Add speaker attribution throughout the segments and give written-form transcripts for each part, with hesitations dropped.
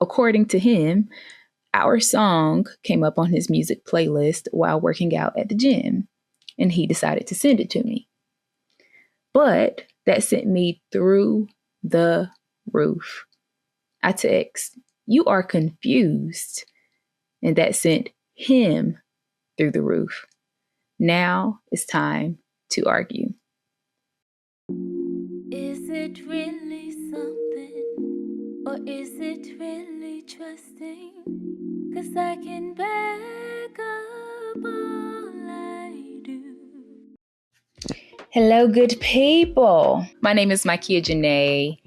Speaker 1: According to him, our song came up on his music playlist while working out at the gym, and he decided to send it to me. But that sent me through the roof. I text, "You are confused." And that sent him through the roof. Now it's time to argue.
Speaker 2: Is it really something, or is it really trusting? 'Cause I can back up all I do.
Speaker 1: Hello, good people. My name is Maikia Janae,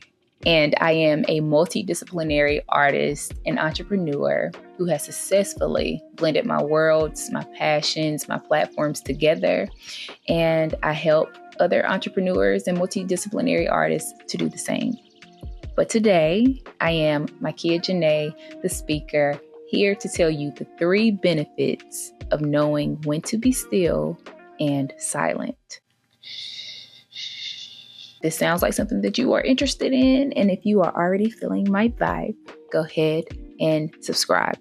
Speaker 1: and I am a multidisciplinary artist and entrepreneur who has successfully blended my worlds, my passions, my platforms together. And I help other entrepreneurs and multidisciplinary artists to do the same. But today, I am Maikia Janae, the speaker, here to tell you the 3 benefits of knowing when to be still and silent. This sounds like something that you are interested in, and if you are already feeling my vibe, go ahead and subscribe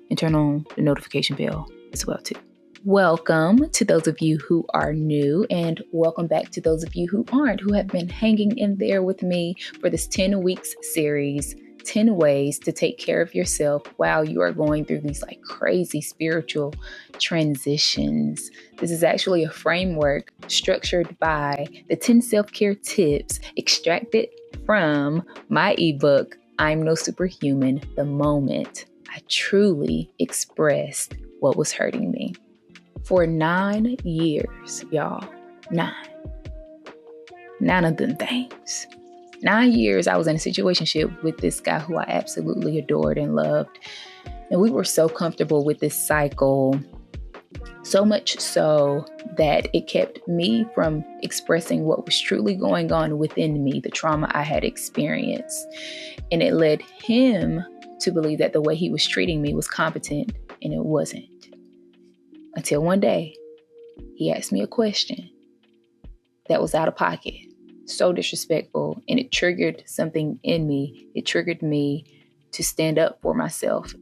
Speaker 1: and turn on the notification bell as well too. Welcome to those of you who are new, and welcome back to those of you who aren't, who have been hanging in there with me for this 10 weeks series, 10 ways to take care of yourself while you are going through these like crazy spiritual transitions. This is actually a framework structured by the 10 self-care tips extracted from my ebook, I'm No Superhuman, the moment I truly expressed what was hurting me. For 9 years, y'all, 9 of them things. 9 years I was in a situationship with this guy who I absolutely adored and loved. And we were so comfortable with this cycle, so much so that it kept me from expressing what was truly going on within me, the trauma I had experienced. And it led him to believe that the way he was treating me was competent, and it wasn't. Until one day, he asked me a question that was out of pocket, so disrespectful, and it triggered something in me. It triggered me to stand up for myself.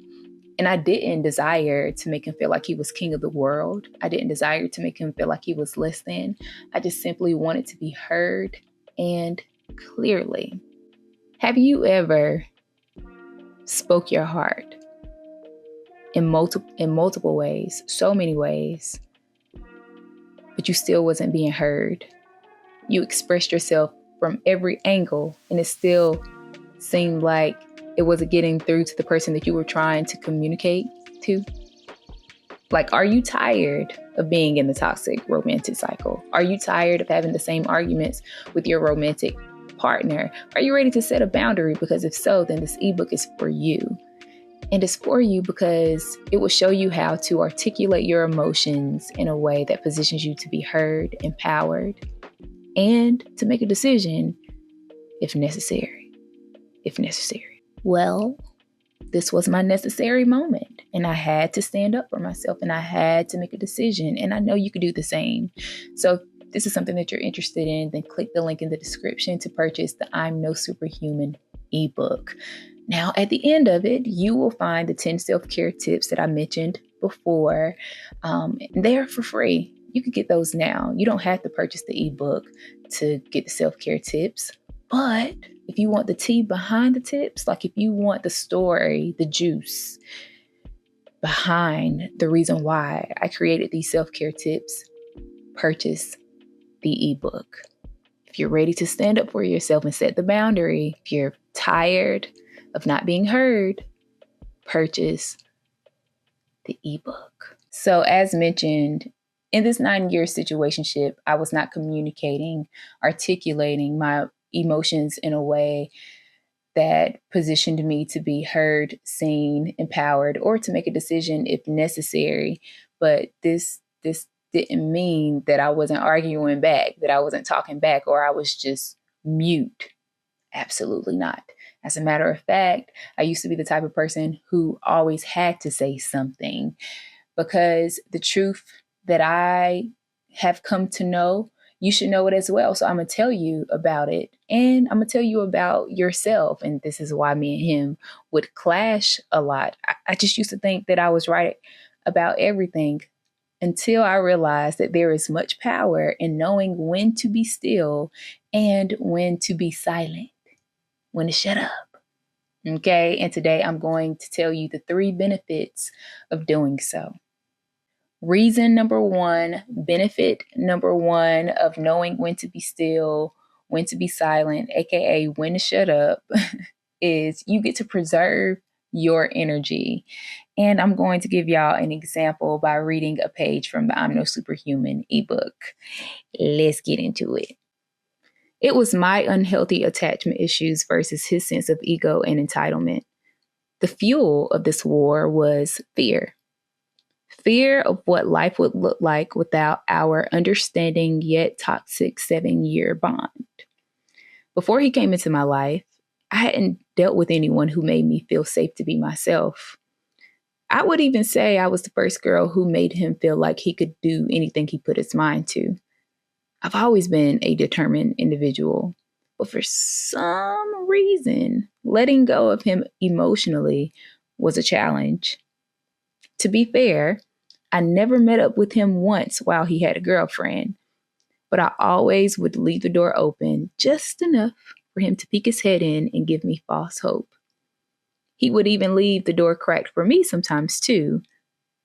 Speaker 1: And I didn't desire to make him feel like he was king of the world. I didn't desire to make him feel like he was less than. I just simply wanted to be heard and clearly. Have you ever spoke your heart in multiple ways, so many ways, but you still wasn't being heard? You expressed yourself from every angle, and it still seemed like it wasn't getting through to the person that you were trying to communicate to. Like, are you tired of being in the toxic romantic cycle? Are you tired of having the same arguments with your romantic partner? Are you ready to set a boundary? Because if so, then this ebook is for you. And it's for you because it will show you how to articulate your emotions in a way that positions you to be heard, empowered, and to make a decision if necessary. Well, this was my necessary moment, and I had to stand up for myself, and I had to make a decision, and I know you could do the same. So if this is something that you're interested in, then click the link in the description to purchase the I'm No Superhuman ebook. Now, at the end of it, you will find the 10 self-care tips that I mentioned before. They're for free. You could get those now. You don't have to purchase the ebook to get the self-care tips. But if you want the tea behind the tips, like if you want the story, the juice behind the reason why I created these self-care tips, purchase the ebook. If you're ready to stand up for yourself and set the boundary, if you're tired of not being heard, purchase the ebook. So as mentioned, in this 9-year situationship, I was not communicating, articulating my emotions in a way that positioned me to be heard, seen, empowered, or to make a decision if necessary. But this didn't mean that I wasn't arguing back, that I wasn't talking back, or I was just mute. Absolutely not. As a matter of fact, I used to be the type of person who always had to say something, because the truth that I have come to know you should know it as well. So I'm going to tell you about it, and I'm going to tell you about yourself. And this is why me and him would clash a lot. I just used to think that I was right about everything until I realized that there is much power in knowing when to be still and when to be silent, when to shut up. Okay, and today I'm going to tell you the 3 benefits of doing so. Reason number 1, benefit number 1 of knowing when to be still, when to be silent, aka when to shut up, is you get to preserve your energy. And I'm going to give y'all an example by reading a page from the I'm No Superhuman ebook. Let's get into it. It was my unhealthy attachment issues versus his sense of ego and entitlement. The fuel of this war was fear. Fear of what life would look like without our understanding yet toxic 7-year bond. Before he came into my life, I hadn't dealt with anyone who made me feel safe to be myself. I would even say I was the first girl who made him feel like he could do anything he put his mind to. I've always been a determined individual, but for some reason, letting go of him emotionally was a challenge. To be fair, I never met up with him once while he had a girlfriend, but I always would leave the door open just enough for him to peek his head in and give me false hope. He would even leave the door cracked for me sometimes too,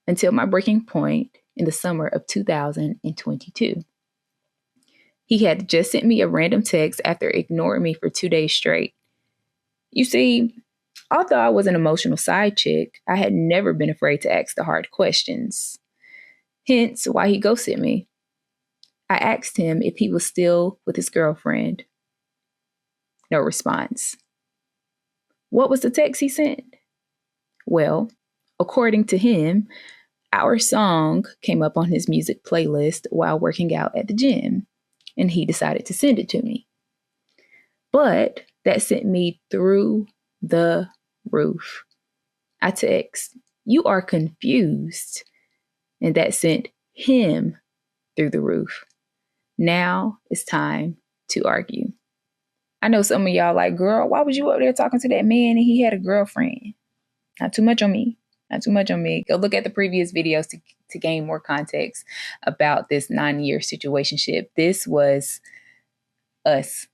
Speaker 1: until my breaking point in the summer of 2022. He had just sent me a random text after ignoring me for 2 days straight. You see, although I was an emotional side chick, I had never been afraid to ask the hard questions. Hence why he ghosted me. I asked him if he was still with his girlfriend. No response. What was the text he sent? Well, according to him, our song came up on his music playlist while working out at the gym, and he decided to send it to me. But that sent me through the roof. I text, "You are confused," and that sent him through the roof. Now it's time to argue. I know some of y'all like, girl, why was you up there talking to that man and he had a girlfriend? Not too much on me. Not too much on me. Go look at the previous videos to gain more context about this 9-year situationship. This was us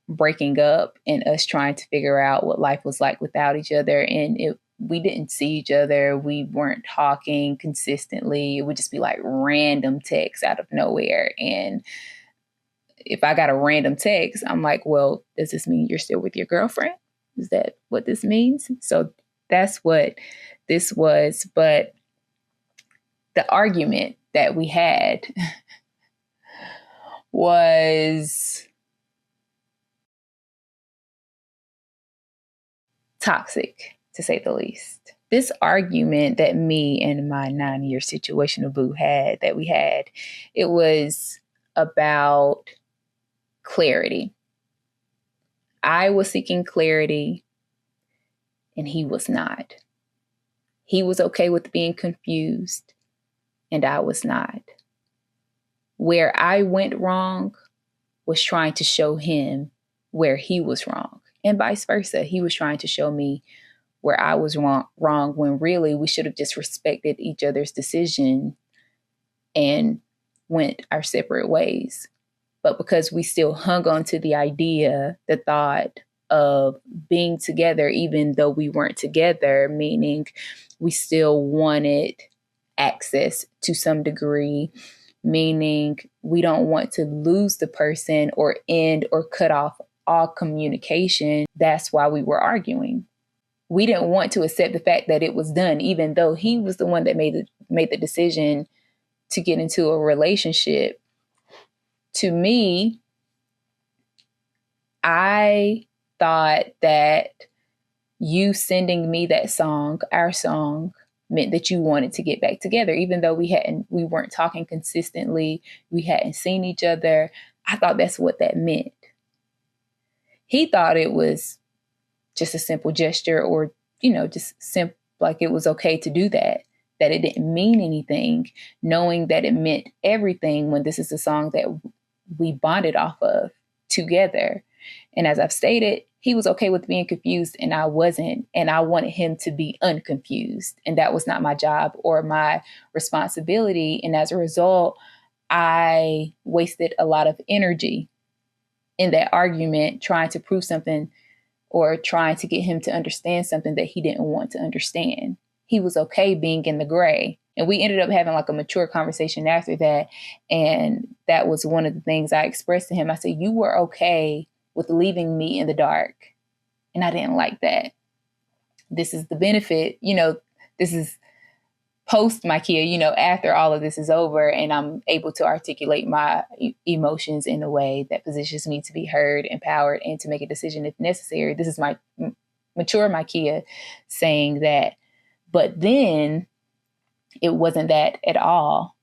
Speaker 1: breaking up and us trying to figure out what life was like without each other. And we didn't see each other. We weren't talking consistently. It would just be like random texts out of nowhere. And if I got a random text, I'm like, well, does this mean you're still with your girlfriend? Is that what this means? So that's what this was. But the argument that we had was toxic, to say the least. This argument that me and my 9-year situational boo had, it was about clarity. I was seeking clarity and he was not. He was okay with being confused and I was not. Where I went wrong was trying to show him where he was wrong, and vice versa. He was trying to show me where I was wrong when really we should have just respected each other's decision and went our separate ways. But because we still hung on to the idea, the thought of being together, even though we weren't together, meaning we still wanted access to some degree, meaning we don't want to lose the person or end or cut off all communication. That's why we were arguing. We didn't want to accept the fact that it was done, even though he was the one that made the decision to get into a relationship. To me, I thought that you sending me that song, our song, meant that you wanted to get back together, even though we weren't talking consistently, we hadn't seen each other. I thought that's what that meant. He thought it was just a simple gesture, or, just simple, like it was okay to do that it didn't mean anything, knowing that it meant everything when this is a song that we bonded off of together. And as I've stated, he was okay with being confused and I wasn't. And I wanted him to be unconfused. And that was not my job or my responsibility. And as a result, I wasted a lot of energy in that argument trying to prove something or trying to get him to understand something that he didn't want to understand. He was okay being in the gray. And we ended up having like a mature conversation after that. And that was one of the things I expressed to him. I said, you were okay with leaving me in the dark. And I didn't like that. This is the benefit, this is post my kid, after all of this is over and I'm able to articulate my emotions in a way that positions me to be heard, empowered, and to make a decision if necessary. This is my mature my Kia saying that. But then it wasn't that at all.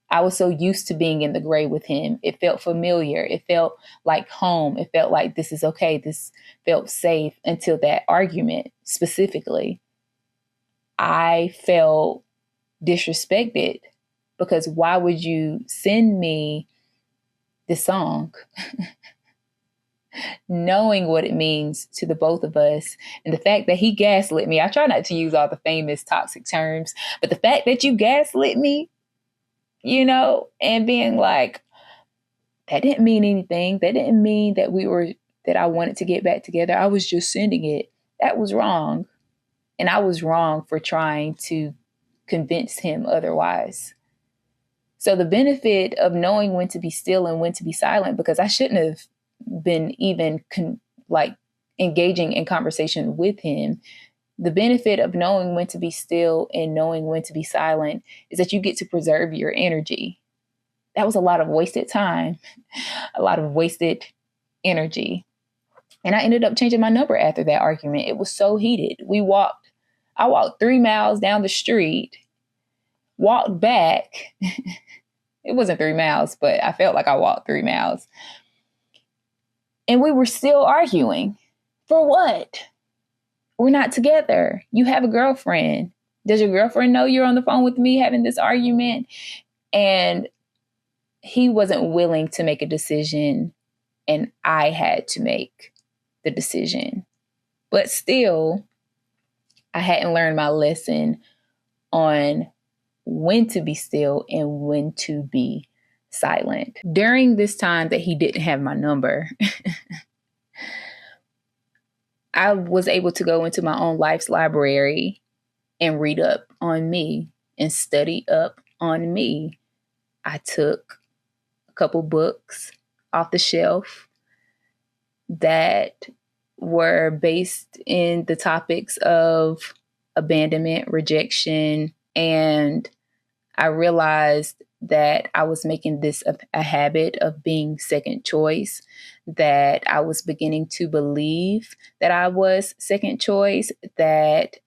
Speaker 1: I was so used to being in the gray with him. It felt familiar. It felt like home. It felt like this is okay. This felt safe until that argument specifically. I felt disrespected because why would you send me this song knowing what it means to the both of us? And the fact that he gaslit me, I try not to use all the famous toxic terms, but the fact that you gaslit me, and being like, that didn't mean anything. That didn't mean that I wanted to get back together. I was just sending it. That was wrong. And I was wrong for trying to convince him otherwise. So the benefit of knowing when to be still and when to be silent, because I shouldn't have been even engaging in conversation with him. The benefit of knowing when to be still and knowing when to be silent is that you get to preserve your energy. That was a lot of wasted time, a lot of wasted energy. And I ended up changing my number after that argument. It was so heated. I walked 3 miles down the street, walked back. It wasn't 3 miles, but I felt like I walked 3 miles. And we were still arguing. For what? We're not together. You have a girlfriend. Does your girlfriend know you're on the phone with me having this argument? And he wasn't willing to make a decision, and I had to make the decision. But still, I hadn't learned my lesson on when to be still and when to be silent. During this time that he didn't have my number, I was able to go into my own life's library and read up on me and study up on me. I took a couple books off the shelf that were based in the topics of abandonment, rejection, and I realized that I was making this a habit of being second choice, that I was beginning to believe that I was second choice, that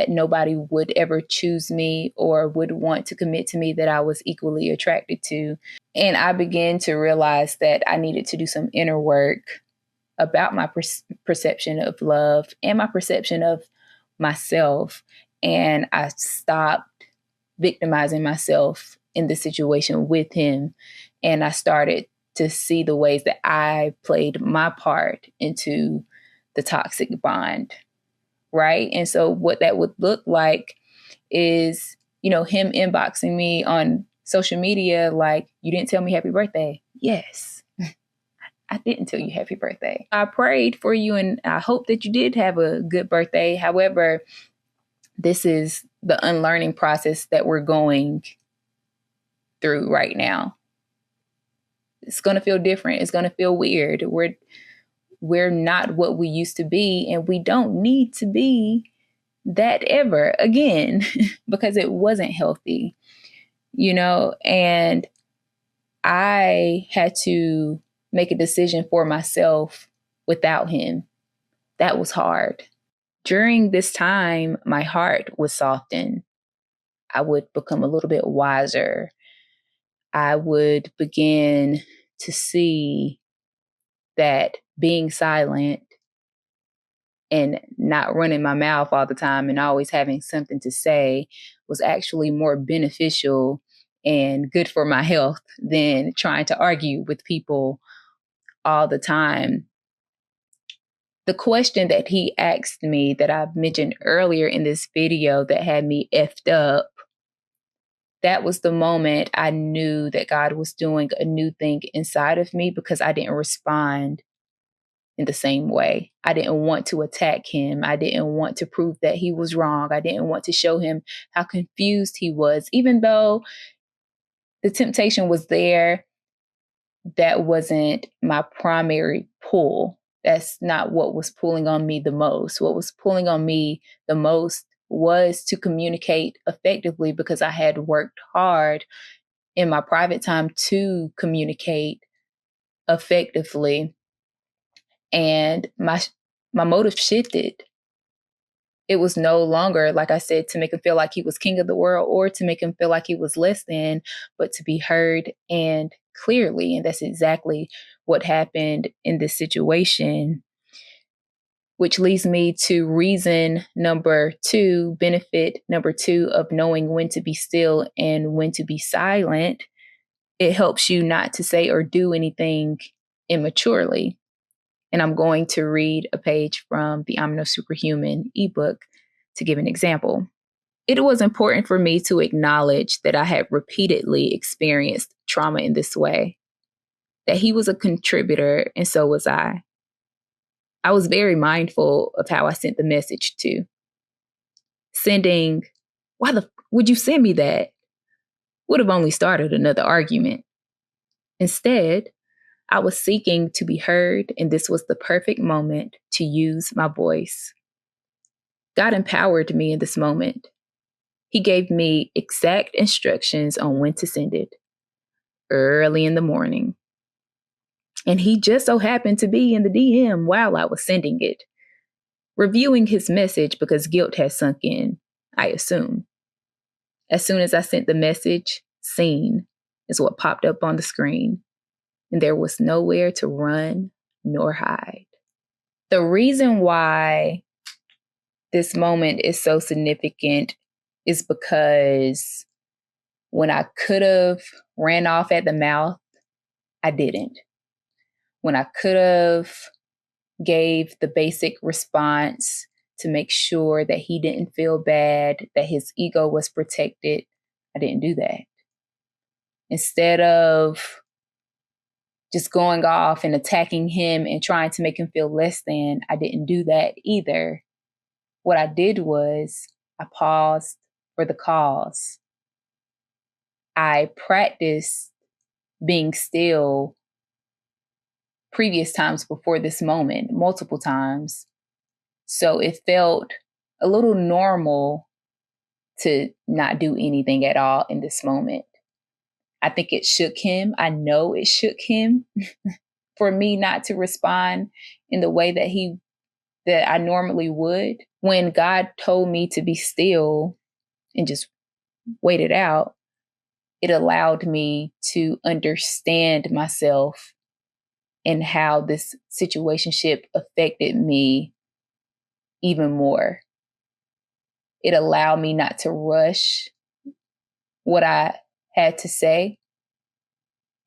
Speaker 1: nobody would ever choose me or would want to commit to me that I was equally attracted to. And I began to realize that I needed to do some inner work about my perception of love and my perception of myself. And I stopped victimizing myself in the situation with him. And I started to see the ways that I played my part into the toxic bond, right? And so what that would look like is, him inboxing me on social media like, you didn't tell me happy birthday. Yes, I didn't tell you happy birthday. I prayed for you and I hope that you did have a good birthday. However, this is the unlearning process that we're going through right now. It's going to feel different. It's going to feel weird. We're not what we used to be, and we don't need to be that ever again because it wasn't healthy, and I had to make a decision for myself without him. That was hard. During this time, my heart would soften. I would become a little bit wiser. I would begin to see that being silent and not running my mouth all the time and always having something to say was actually more beneficial and good for my health than trying to argue with people all the time. The question that he asked me that I mentioned earlier in this video that had me effed up, that was the moment I knew that God was doing a new thing inside of me, because I didn't respond in the same way. I didn't want to attack him. I didn't want to prove that he was wrong. I didn't want to show him how confused he was. Even though the temptation was there, that wasn't my primary pull. That's not what was pulling on me the most. What was pulling on me the most was to communicate effectively, because I had worked hard in my private time to communicate effectively. And my motive shifted. It was no longer, like I said, to make him feel like he was king of the world or to make him feel like he was less than, but to be heard and clearly. And that's exactly what happened in this situation, which leads me to reason number 2, benefit number 2 of knowing when to be still and when to be silent. It helps you not to say or do anything immaturely. And I'm going to read a page from the No Superhuman ebook to give an example. It was important for me to acknowledge that I had repeatedly experienced trauma in this way, that he was a contributor and so was I. I was very mindful of how I sent the message to. Sending, why the would you send me that? Would have only started another argument. Instead, I was seeking to be heard, and this was the perfect moment to use my voice. God empowered me in this moment. He gave me exact instructions on when to send it, early in the morning. And he just so happened to be in the DM while I was sending it, reviewing his message because guilt had sunk in, I assume. As soon as I sent the message, seen is what popped up on the screen, and there was nowhere to run nor hide. The reason why this moment is so significant is because when I could have ran off at the mouth, I didn't. When I could have gave the basic response to make sure that he didn't feel bad, that his ego was protected, I didn't do that. Instead of just going off and attacking him and trying to make him feel less than, I didn't do that either. What I did was I paused for the cause. I practiced being still previous times before this moment, multiple times. So it felt a little normal to not do anything at all in this moment. I think it shook him. I know it shook him for me not to respond in the way that I normally would. When God told me to be still and just wait it out, it allowed me to understand myself and how this situationship affected me even more. It allowed me not to rush what I had to say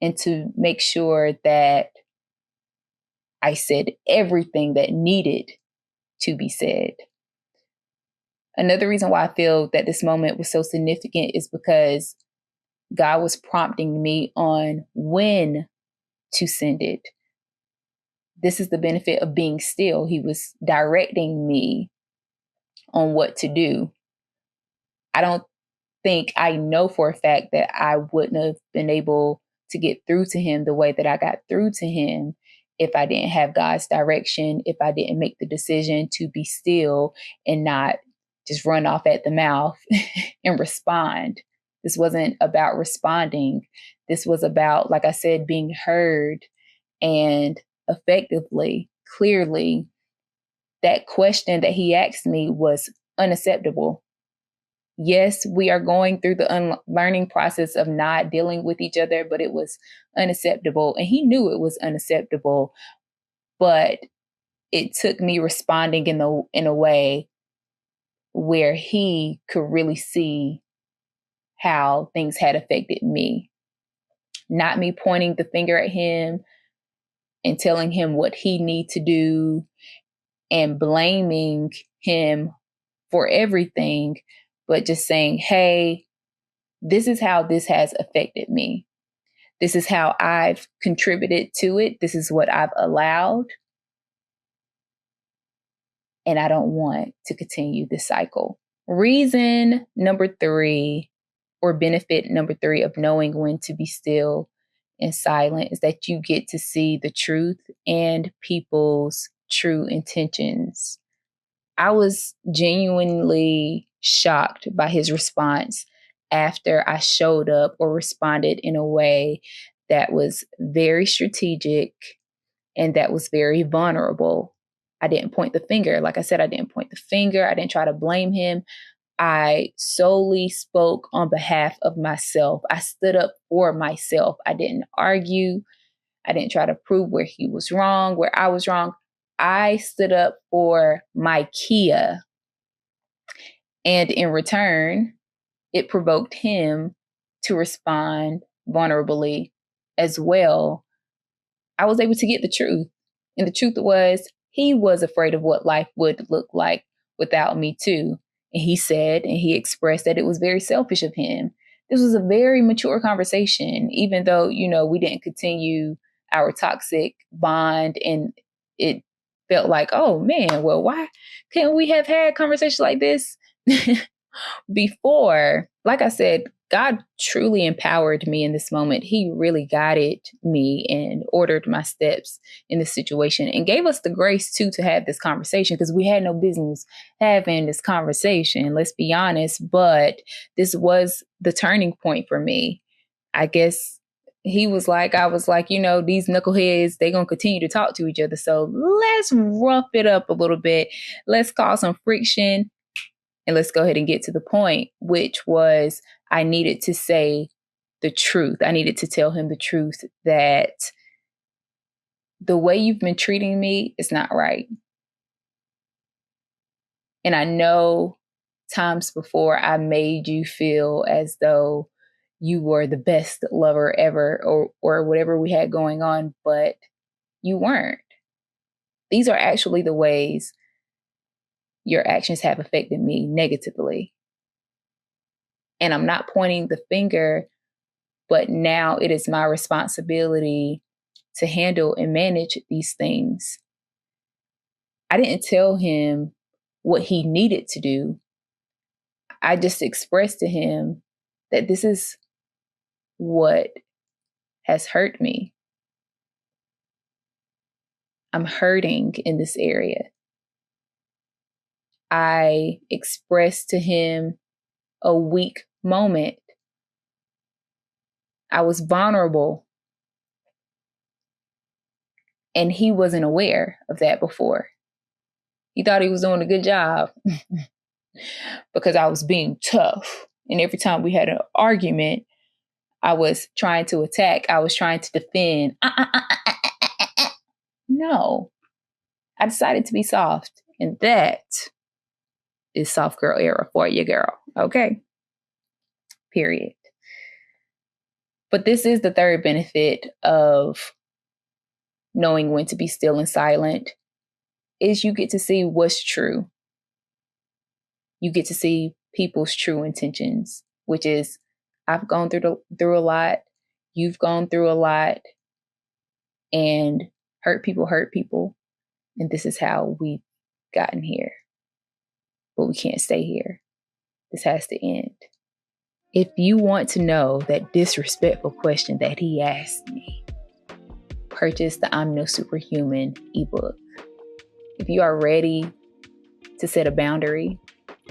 Speaker 1: and to make sure that I said everything that needed to be said. Another reason why I feel that this moment was so significant is because God was prompting me on when to send it. This is the benefit of being still. He was directing me on what to do. I don't think I know for a fact that I wouldn't have been able to get through to him the way that I got through to him if I didn't have God's direction, if I didn't make the decision to be still and not just run off at the mouth and respond. This wasn't about responding. This was about, like I said, being heard and effectively, clearly. That question that he asked me was unacceptable. Yes, we are going through the learning process of not dealing with each other, but it was unacceptable. And he knew it was unacceptable, but it took me responding in a way where he could really see how things had affected me. Not me pointing the finger at him and telling him what he needs to do and blaming him for everything, but just saying, hey, this is how this has affected me. This is how I've contributed to it. This is what I've allowed. And I don't want to continue this cycle. Reason number 3, or benefit number 3 of knowing when to be still and silent, is that you get to see the truth and people's true intentions. I was genuinely shocked by his response after I showed up or responded in a way that was very strategic and that was very vulnerable. I didn't point the finger. Like I said, I didn't point the finger. I didn't try to blame him. I solely spoke on behalf of myself. I stood up for myself. I didn't argue. I didn't try to prove where he was wrong, where I was wrong. I stood up for my Kia. And in return, it provoked him to respond vulnerably as well. I was able to get the truth. And the truth was, he was afraid of what life would look like without me too. And he said, and he expressed that it was very selfish of him. This was a very mature conversation, even though, we didn't continue our toxic bond. And it felt like, oh man, well, why can't we have had conversations like this before? Like I said, God truly empowered me in this moment. He really guided me and ordered my steps in this situation and gave us the grace too to have this conversation, because we had no business having this conversation, let's be honest. But this was the turning point for me. I guess he was like, I was like, these knuckleheads, they're going to continue to talk to each other. So let's rough it up a little bit. Let's cause some friction. And let's go ahead and get to the point, which was I needed to say the truth. I needed to tell him the truth that the way you've been treating me is not right. And I know times before I made you feel as though you were the best lover ever or whatever we had going on, but you weren't. These are actually the ways your actions have affected me negatively. And I'm not pointing the finger, but now it is my responsibility to handle and manage these things. I didn't tell him what he needed to do. I just expressed to him that this is what has hurt me. I'm hurting in this area. I expressed to him a weak moment. I was vulnerable. And he wasn't aware of that before. He thought he was doing a good job because I was being tough. And every time we had an argument, I was trying to attack. I was trying to defend. No, I decided to be soft. And that is soft girl era for you, girl. Okay. Period. But this is the third benefit of knowing when to be still and silent, is you get to see what's true. You get to see people's true intentions, which is, I've gone through a lot. You've gone through a lot, and hurt people. And this is how we've gotten here. But we can't stay here. This has to end. If you want to know that disrespectful question that he asked me, purchase the I'm No Superhuman ebook. If you are ready to set a boundary,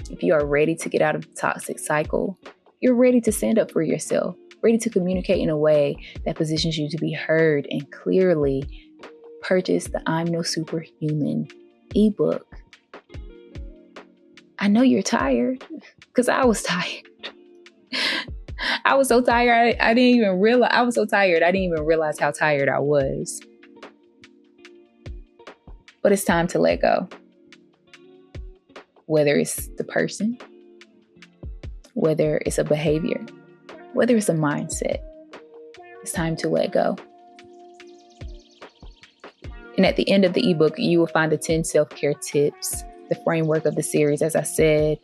Speaker 1: if you are ready to get out of the toxic cycle, you're ready to stand up for yourself, ready to communicate in a way that positions you to be heard and clearly, purchase the I'm No Superhuman ebook. I know you're tired, because I was tired. I was so tired. I didn't even realize. I was so tired. I didn't even realize how tired I was. But it's time to let go. Whether it's the person, whether it's a behavior, whether it's a mindset, it's time to let go. And at the end of the ebook, you will find the 10 self-care tips, the framework of the series, as I said,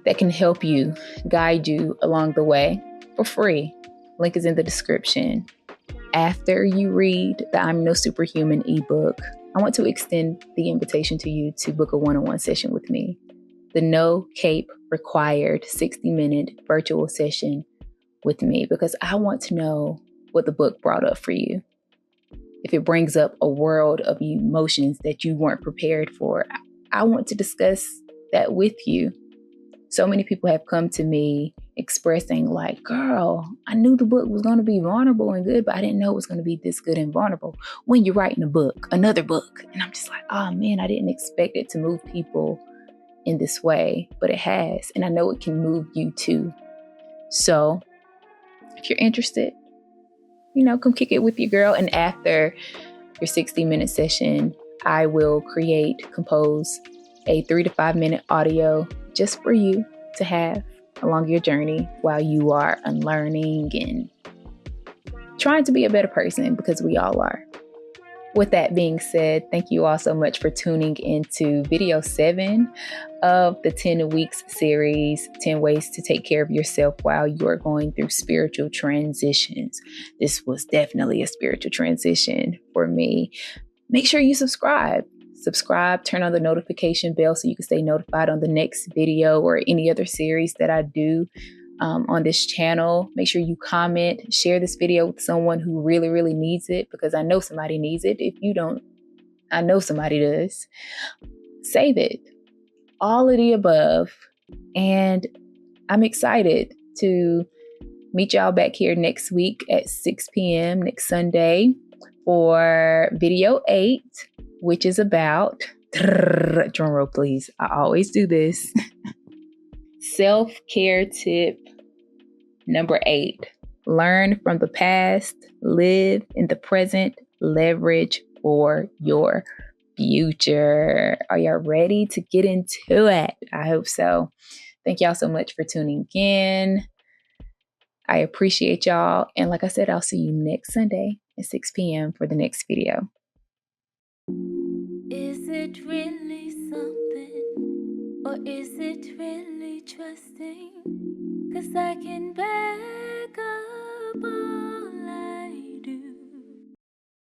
Speaker 1: that can help you, guide you along the way for free. Link is in the description. After you read the I'm No Superhuman ebook, I want to extend the invitation to you to book a one-on-one session with me. The no cape required 60-minute virtual session with me, because I want to know what the book brought up for you. If it brings up a world of emotions that you weren't prepared for, I want to discuss that with you. So many people have come to me expressing like, girl, I knew the book was going to be vulnerable and good, but I didn't know it was going to be this good and vulnerable. When you're writing a book, another book. And I'm just like, oh man, I didn't expect it to move people in this way, but it has. And I know it can move you too. So if you're interested, come kick it with your girl. And after your 60-minute session, I will compose a 3 to 5 minute audio just for you to have along your journey while you are unlearning and trying to be a better person, because we all are. With that being said, thank you all so much for tuning into video 7 of the 10 weeks series, 10 ways to take care of yourself while you're going through spiritual transitions. This was definitely a spiritual transition for me. Make sure you subscribe, turn on the notification bell so you can stay notified on the next video or any other series that I do on this channel. Make sure you comment, share this video with someone who really, really needs it, because I know somebody needs it. If you don't, I know somebody does. Save it. All of the above. And I'm excited to meet y'all back here next week at 6 p.m. next Sunday for video 8, which is about, drum roll please, I always do this, self-care tip number 8. Learn from the past, live in the present, leverage for your future. Are y'all ready to get into it? I hope so. Thank y'all so much for tuning in. I appreciate y'all. And like I said, I'll see you next Sunday at 6 p.m. for the next video.
Speaker 2: Is it really something, or is it really trusting? 'Cause I can back up.